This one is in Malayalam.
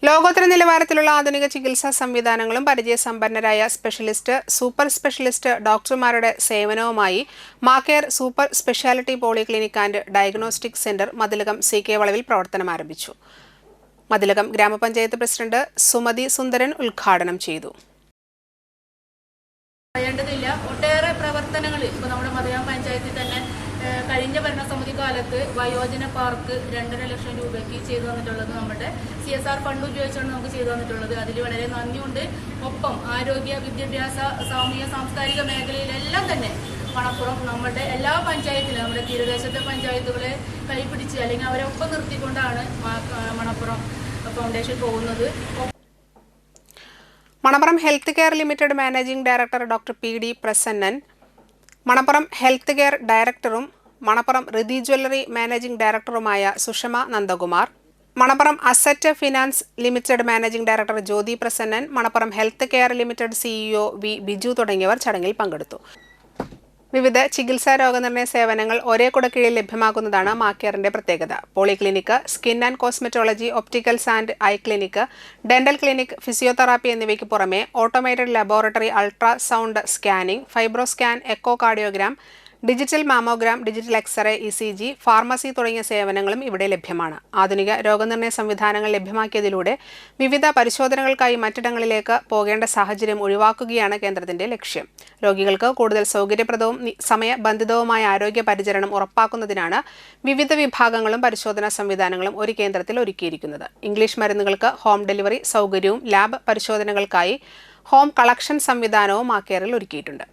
ലോകോത്തര നിലവാരത്തിലുള്ള ആധുനിക ചികിത്സാ സംവിധാനങ്ങളും പരിചയസമ്പന്നരായ സ്പെഷ്യലിസ്റ്റ്, സൂപ്പർ സ്പെഷ്യലിസ്റ്റ് ഡോക്ടർമാരുടെ സേവനവുമായി Macare super speciality polyclinic and diagnostic centre Mathilakam CK വളവിൽ പ്രവർത്തനം ആരംഭിച്ചു. മതിലകം ഗ്രാമപഞ്ചായത്ത് പ്രസിഡന്റ് സുമതി സുന്ദരൻ ഉദ്ഘാടനം ചെയ്തു. ഒട്ടേറെ പ്രവർത്തനങ്ങൾ ഇപ്പോൾ നമ്മുടെ മതിലകം പഞ്ചായത്തിൽ തന്നെ കഴിഞ്ഞ ഭരണസമിതി കാലത്ത് വയോജന പാർക്ക് 2.5 ലക്ഷം രൂപയ്ക്ക് ചെയ്തു തന്നിട്ടുള്ളത് നമ്മുടെ CSR ഫണ്ട് ഉപയോഗിച്ചാണ് നമുക്ക് ചെയ്തു തന്നിട്ടുള്ളത്. അതിൽ വളരെ നന്ദിയുണ്ട്. ഒപ്പം ആരോഗ്യ, വിദ്യാഭ്യാസ, സാമൂഹിക, സാംസ്കാരിക മേഖലയിലെല്ലാം തന്നെ മണപ്പുറം നമ്മുടെ എല്ലാ പഞ്ചായത്തിലും നമ്മുടെ തീരദേശത്തെ പഞ്ചായത്തുകളെ കൈപിടിച്ച് അല്ലെങ്കിൽ അവരെ ഒപ്പം നിർത്തിക്കൊണ്ടാണ് മണപ്പുറം ഫൗണ്ടേഷൻ പോകുന്നത്. Manappuram health care limited managing director doctor PD Prasannan, Manappuram health care ഡയറക്ടറും മണപ്പുറം റിതി ജ്വല്ലറി മാനേജിംഗ് ഡയറക്ടറുമായ Sushama Nandakumar, Manappuram asset finance limited managing director Jyothi Prasannan, Manappuram health care limited CEO V Biju തുടങ്ങിയവർ ചടങ്ങിൽ പങ്കെടുത്തു. വിവിധ ചികിത്സാ രോഗനിർണയ സേവനങ്ങൾ ഒരേ കുടക്കീഴിൽ ലഭ്യമാക്കുന്നതാണ് മാക്കെയറിന്റെ പ്രത്യേകത. Polyclinic, skin and cosmetology, opticals and eye clinic, dental clinic, physiotherapy എന്നിവയ്ക്ക് പുറമെ automated laboratory, ultrasound scanning, fibro scan, echo cardiogram, digital mammogram, digital x-ray, ECG, pharmacy തുടങ്ങിയ സേവനങ്ങളും ഇവിടെ ലഭ്യമാണ്. ആധുനിക രോഗനിർണയ സംവിധാനങ്ങൾ ലഭ്യമാക്കിയതിലൂടെ വിവിധ പരിശോധനകൾക്കായി മറ്റിടങ്ങളിലേക്ക് പോകേണ്ട സാഹചര്യം ഒഴിവാക്കുകയാണ് കേന്ദ്രത്തിന്റെ ലക്ഷ്യം. രോഗികൾക്ക് കൂടുതൽ സൗകര്യപ്രദവും സമയബന്ധിതവുമായ ആരോഗ്യ പരിചരണം ഉറപ്പാക്കുന്നതിനാണ് വിവിധ വിഭാഗങ്ങളും പരിശോധനാ സംവിധാനങ്ങളും ഒരു കേന്ദ്രത്തിൽ ഒരുക്കിയിരിക്കുന്നത്. ഇംഗ്ലീഷ് മരുന്നുകൾക്ക് ഹോം ഡെലിവറി സൗകര്യവും ലാബ് പരിശോധനകൾക്കായി ഹോം കളക്ഷൻ സംവിധാനവും മാക്കെയറിൽ ഒരുക്കിയിട്ടുണ്ട്.